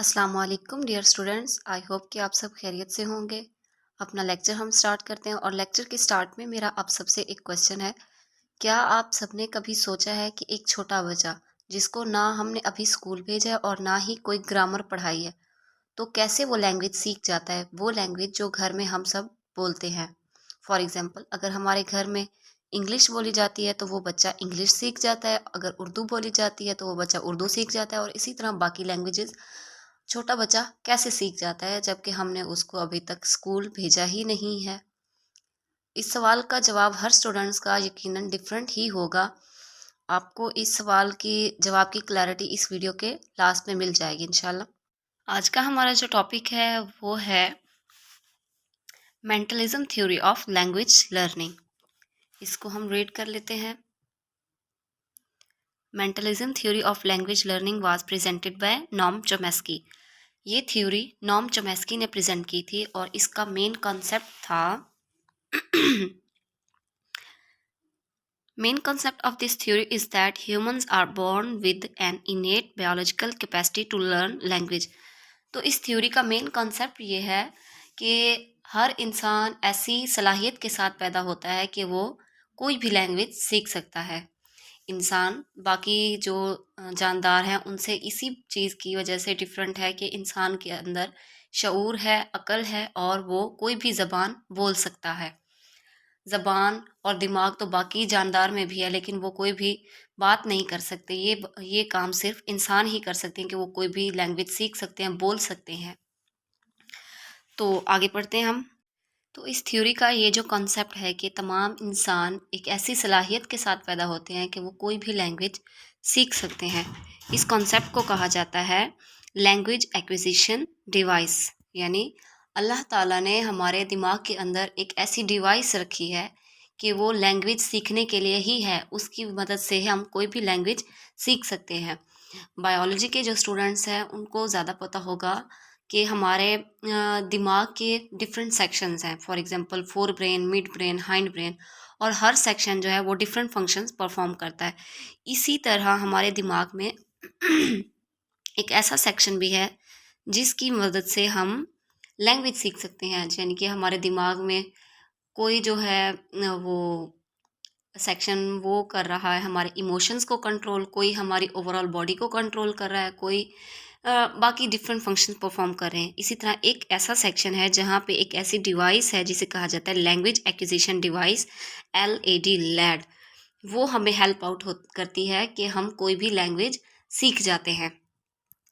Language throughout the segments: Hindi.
अस्सलाम वालेकुम डियर स्टूडेंट्स। आई होप कि आप सब खैरियत से होंगे। अपना लेक्चर हम स्टार्ट करते हैं और लेक्चर के स्टार्ट में मेरा आप सबसे एक क्वेश्चन है। क्या आप सबने कभी सोचा है कि एक छोटा बच्चा जिसको ना हमने अभी स्कूल भेजा है और ना ही कोई ग्रामर पढ़ाई है, तो कैसे वो लैंग्वेज सीख जाता है, वो लैंग्वेज जो घर में हम सब बोलते हैं। फॉर एग्जांपल, अगर हमारे घर में इंग्लिश बोली जाती है तो वो बच्चा इंग्लिश सीख जाता है, अगर उर्दू बोली जाती है तो वो बच्चा उर्दू सीख जाता है, और इसी तरह बाकी लैंग्वेजेस छोटा बच्चा कैसे सीख जाता है जबकि हमने उसको अभी तक स्कूल भेजा ही नहीं है। इस सवाल का जवाब हर स्टूडेंट्स का यकीनन डिफरेंट ही होगा। आपको इस सवाल की जवाब की क्लैरिटी इस वीडियो के लास्ट में मिल जाएगी इंशाल्लाह। आज का हमारा जो टॉपिक है वो है mentalism theory of language learning. इसको हम रीड कर लेते हैं। Mentalism theory of language learning was presented by Noam Chomsky. ये थ्योरी नॉम चोमेस्की ने प्रेजेंट की थी और इसका मेन कॉन्सेप्ट था main concept of this theory is that humans are born with an innate biological capacity to learn language। तो इस थ्योरी का मेन कॉन्सेप्ट ये है कि हर इंसान ऐसी सलाहियत के साथ पैदा होता है कि वो कोई भी लैंग्वेज सीख सकता है। इंसान बाकी जो जानदार हैं उनसे इसी चीज़ की वजह से डिफरेंट है कि इंसान के अंदर शऊर है, अकल है और वो कोई भी ज़बान बोल सकता है। ज़बान और दिमाग तो बाकी जानदार में भी है, लेकिन वो कोई भी बात नहीं कर सकते। ये काम सिर्फ इंसान ही कर सकते हैं कि वो कोई भी लैंग्वेज सीख सकते हैं, बोल सकते हैं। तो आगे पढ़ते हैं हम। तो इस थ्योरी का ये जो कॉन्सेप्ट है कि तमाम इंसान एक ऐसी सलाहियत के साथ पैदा होते हैं कि वो कोई भी लैंग्वेज सीख सकते हैं। इस कॉन्सेप्ट को कहा जाता है लैंग्वेज एक्विजिशन डिवाइस। यानी अल्लाह ताला ने हमारे दिमाग के अंदर एक ऐसी डिवाइस रखी है कि वो लैंग्वेज सीखने के लिए ही है। उसकी मदद से हम कोई भी लैंग्वेज सीख सकते हैं। बायोलॉजी के जो स्टूडेंट्स हैं उनको ज़्यादा पता होगा कि हमारे दिमाग के डिफरेंट सेक्शंस हैं। For example fore brain, mid brain, hind brain, और हर सेक्शन जो है वो डिफरेंट फंक्शंस परफॉर्म करता है। इसी तरह हमारे दिमाग में एक ऐसा सेक्शन भी है जिसकी मदद से हम लैंग्वेज सीख सकते हैं। यानी कि हमारे दिमाग में कोई जो है वो सेक्शन वो कर रहा है हमारे इमोशंस को कंट्रोल, कोई हमारी ओवरऑल बॉडी को कंट्रोल कर रहा है, कोई बाकी डिफरेंट फंक्शन परफॉर्म कर रहे हैं। इसी तरह एक ऐसा सेक्शन है जहाँ पे एक ऐसी डिवाइस है जिसे कहा जाता है language acquisition device, LAD, LAD. वो हमें हेल्प आउट करती है कि हम कोई भी लैंग्वेज सीख जाते हैं।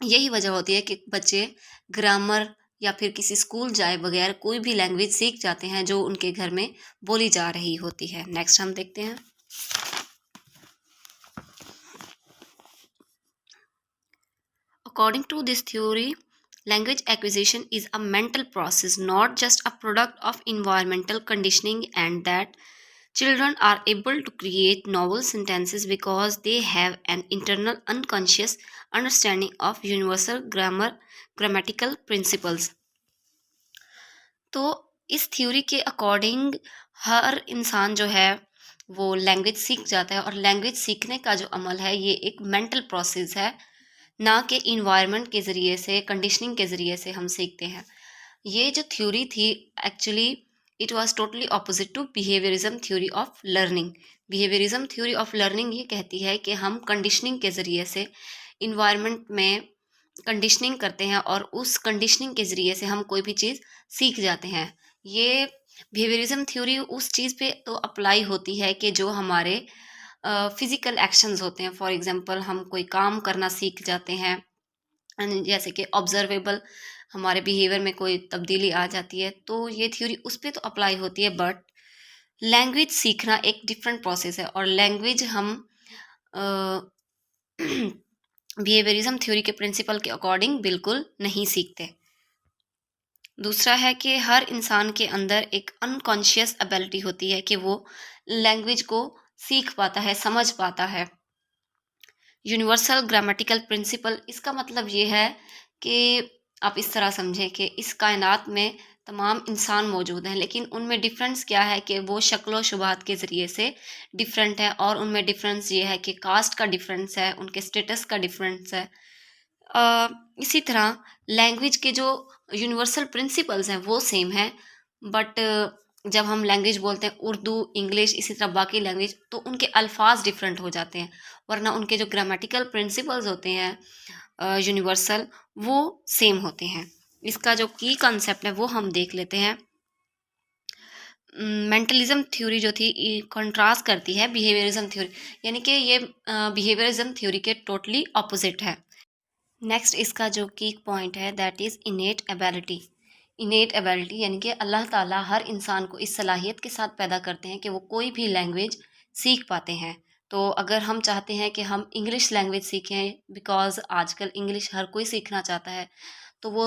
यही वजह होती है कि बच्चे ग्रामर या फिर किसी स्कूल जाए बगैर कोई भी लैंग्वेज सीख जाते हैं जो उनके घर में बोली जा रही होती है। नेक्स्ट हम देखते हैं। According to this theory, language acquisition is a mental process, not just a product of environmental conditioning, and that children are able to create novel sentences because they have an internal unconscious understanding of universal grammatical principles। तो इस थ्योरी के अकॉर्डिंग हर इंसान जो है वो लैंग्वेज सीख जाता है, और लैंग्वेज सीखने का जो अमल है ये एक मेंटल प्रोसेस है, ना कि इन्वायरमेंट के ज़रिए से, कंडीशनिंग के ज़रिए से हम सीखते हैं। ये जो थ्योरी थी actually it was totally opposite to behaviourism theory of learning. Behaviourism theory of learning ये कहती है कि हम कंडीशनिंग के ज़रिए से इन्वायरमेंट में कंडीशनिंग करते हैं और उस कंडीशनिंग के ज़रिए से हम कोई भी चीज़ सीख जाते हैं। ये बिहेवियरिज्म थ्योरी उस चीज़ पे तो अप्लाई होती है कि जो हमारे फिज़िकल एक्शंस होते हैं। फॉर एग्जांपल हम कोई काम करना सीख जाते हैं, जैसे कि ऑब्जर्वेबल हमारे बिहेवियर में कोई तब्दीली आ जाती है, तो ये थ्योरी उस पे तो अप्लाई होती है। बट लैंग्वेज सीखना एक डिफरेंट प्रोसेस है और लैंग्वेज हम बिहेवियरिज्म थ्योरी के प्रिंसिपल के अकॉर्डिंग बिल्कुल नहीं सीखते। दूसरा है कि हर इंसान के अंदर एक अनकॉन्शियस एबिलिटी होती है कि वो लैंग्वेज को सीख पाता है, समझ पाता है। यूनिवर्सल ग्रामेटिकल प्रिंसिपल, इसका मतलब ये है कि आप इस तरह समझें कि इस कायनात में तमाम इंसान मौजूद हैं, लेकिन उनमें डिफरेंस क्या है कि वो शक्ल शुबात के ज़रिए से डिफरेंट है, और उनमें डिफरेंस ये है कि कास्ट का डिफरेंस है, उनके स्टेटस का डिफरेंस है, इसी तरह लैंग्वेज के जो यूनिवर्सल प्रिंसिपल्स हैं वो सेम हैं, बट जब हम लैंग्वेज बोलते हैं उर्दू, इंग्लिश, इसी तरह बाकी लैंग्वेज, तो उनके अल्फाज डिफरेंट हो जाते हैं, वरना उनके जो ग्रामेटिकल प्रिंसिपल्स होते हैं यूनिवर्सल, वो सेम होते हैं। इसका जो की कंसेप्ट है वो हम देख लेते हैं। मेंटलिज्म थ्योरी जो थी कंट्रास्ट करती है बिहेवियरिज्म थ्योरी, यानी कि ये बिहेवियरिज्म थ्योरी के टोटली ऑपोजिट है। नेक्स्ट इसका जो की पॉइंट है दैट इज़ इनेट एबिलिटी। इनेट एबिलिटी यानी कि अल्लाह ताला हर इंसान को इस सलाहियत के साथ पैदा करते हैं कि वो कोई भी लैंग्वेज सीख पाते हैं। तो अगर हम चाहते हैं कि हम इंग्लिश लैंग्वेज सीखें, बिकॉज़ आजकल इंग्लिश हर कोई सीखना चाहता है, तो वो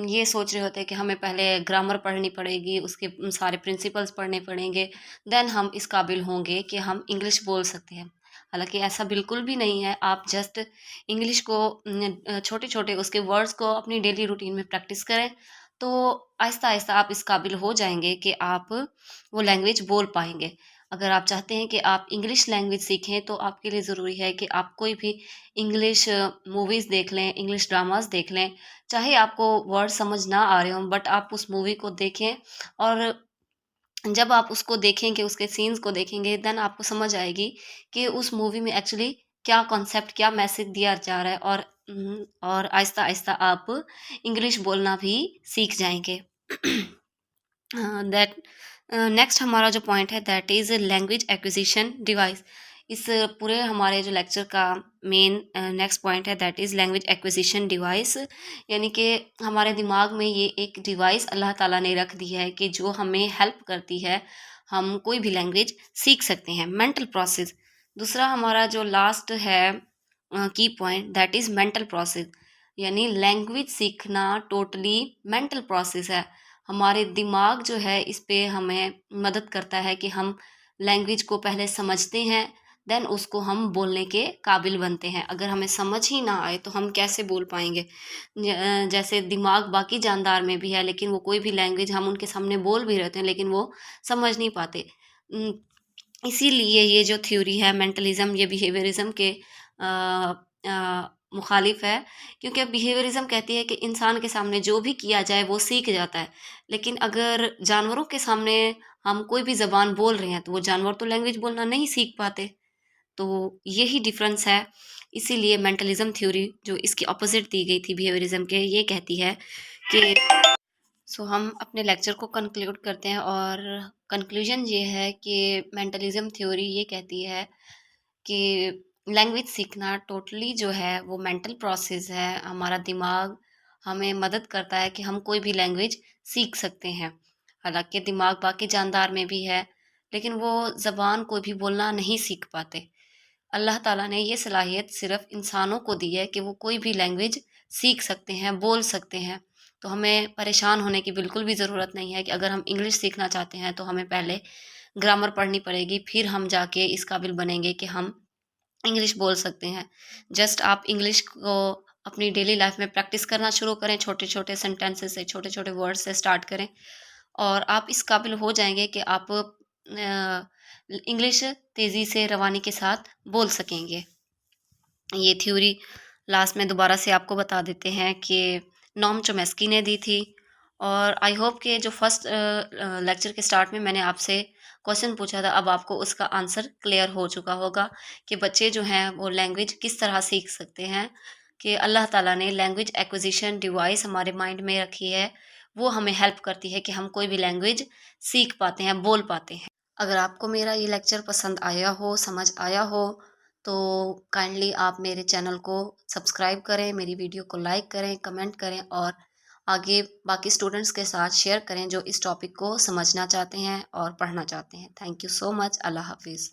ये सोच रहे होते हैं कि हमें पहले ग्रामर पढ़नी पड़ेगी, उसके सारे प्रिंसिपल्स पढ़ने पड़ेंगे, देन हम इस काबिल होंगे कि हम इंग्लिश बोल सकते हैं। हालाँकि ऐसा बिल्कुल भी नहीं है। आप जस्ट इंग्लिश को छोटे-छोटे उसके वर्ड्स को अपनी डेली रूटीन में प्रैक्टिस करें, तो आहिस्ता-आहिस्ता आप इस काबिल हो जाएँगे कि आप वो लैंग्वेज बोल पाएँगे। अगर आप चाहते हैं कि आप इंग्लिश लैंग्वेज सीखें, तो आपके लिए ज़रूरी है कि आप कोई भी इंग्लिश मूवीज़ देख लें, इंग्लिश ड्रामाज़ देख लें। चाहे आपको वर्ड समझ ना आ रहे हों, बट आप उस मूवी को देखें, और जब आप उसको देखेंगे, उसके सीन्स को देखेंगे, देन आपको समझ आएगी कि उस मूवी में एक्चुअली क्या कॉन्सेप्ट, क्या मैसेज दिया जा रहा है, और आहिस्ता-आहिस्ता आप इंग्लिश बोलना भी सीख जाएँगे। दैट नेक्स्ट हमारा जो पॉइंट है that is language acquisition device. इस पूरे हमारे जो लेक्चर का मेन नेक्स्ट पॉइंट है that is language acquisition device, यानी कि हमारे दिमाग में ये एक डिवाइस अल्लाह ताला ने रख दी है कि जो हमें हेल्प करती है, हम कोई भी लैंग्वेज सीख सकते हैं। मेंटल प्रोसेस दूसरा हमारा जो लास्ट है की point that is mental process, यानी लैंग्वेज सीखना टोटली मेंटल प्रोसेस है। हमारे दिमाग जो है इस पे हमें मदद करता है कि हम लैंग्वेज को पहले समझते हैं, देन उसको हम बोलने के काबिल बनते हैं। अगर हमें समझ ही ना आए तो हम कैसे बोल पाएँगे? जैसे दिमाग बाकी जानदार में भी है, लेकिन वो कोई भी लैंग्वेज हम उनके सामने बोल भी रहते हैं, लेकिन वो समझ नहीं पाते। उम, इसीलिए ये जो थ्योरी है मेंटलिज़्म, ये बिहेवियरिज़्म के मुखालिफ है, क्योंकि बिहेवियरिज़्म कहती है कि इंसान के सामने जो भी किया जाए वो सीख जाता है। लेकिन अगर जानवरों के सामने हम कोई भी ज़बान बोल रहे हैं, तो वो जानवर तो लैंग्वेज बोलना नहीं सीख पाते। तो यही डिफ़रेंस है। इसीलिए मेंटलिज़्म थ्योरी जो इसकी अपोज़िट दी गई थी बिहेवियरिज़्म के, ये कहती है कि हम अपने लेक्चर को कंक्लूड करते हैं, और कंक्लूजन ये है कि मेंटलिज़्म थ्योरी ये कहती है कि लैंग्वेज सीखना टोटली जो है वो मेंटल प्रोसेस है। हमारा दिमाग हमें मदद करता है कि हम कोई भी लैंग्वेज सीख सकते हैं। हालांकि दिमाग बाकी जानदार में भी है, लेकिन वो ज़बान को भी बोलना नहीं सीख पाते। अल्लाह ताला ने ये सलाहियत सिर्फ़ इंसानों को दी है कि वो कोई भी लैंग्वेज सीख सकते हैं, बोल सकते हैं। तो हमें परेशान होने की बिल्कुल भी ज़रूरत नहीं है कि अगर हम इंग्लिश सीखना चाहते हैं, तो हमें पहले ग्रामर पढ़नी पड़ेगी, फिर हम जाके इस काबिल बनेंगे कि हम इंग्लिश बोल सकते हैं। जस्ट आप इंग्लिश को अपनी डेली लाइफ़ में प्रैक्टिस करना शुरू करें, छोटे-छोटे सेंटेंसेस से, छोटे-छोटे वर्ड से स्टार्ट करें, और आप इस काबिल हो जाएँगे कि आप इंग्लिश तेज़ी से रवानी के साथ बोल सकेंगे। ये थ्योरी लास्ट में दोबारा से आपको बता देते हैं कि नॉम चोमेस्की ने दी थी, और आई होप कि जो फर्स्ट लेक्चर के स्टार्ट में मैंने आपसे क्वेश्चन पूछा था, अब आपको उसका आंसर क्लियर हो चुका होगा कि बच्चे जो हैं वो लैंग्वेज किस तरह सीख सकते हैं, कि अल्लाह ताला ने लैंग्वेज एक्विजिशन डिवाइस हमारे माइंड में रखी है, वो हमें हेल्प करती है कि हम कोई भी लैंग्वेज सीख पाते हैं, बोल पाते हैं। अगर आपको मेरा ये लेक्चर पसंद आया हो, समझ आया हो, तो काइंडली आप मेरे चैनल को सब्सक्राइब करें, मेरी वीडियो को लाइक करें, कमेंट करें, और आगे बाकी स्टूडेंट्स के साथ शेयर करें जो इस टॉपिक को समझना चाहते हैं और पढ़ना चाहते हैं। Thank you so much. अल्लाह हाफ़िज़।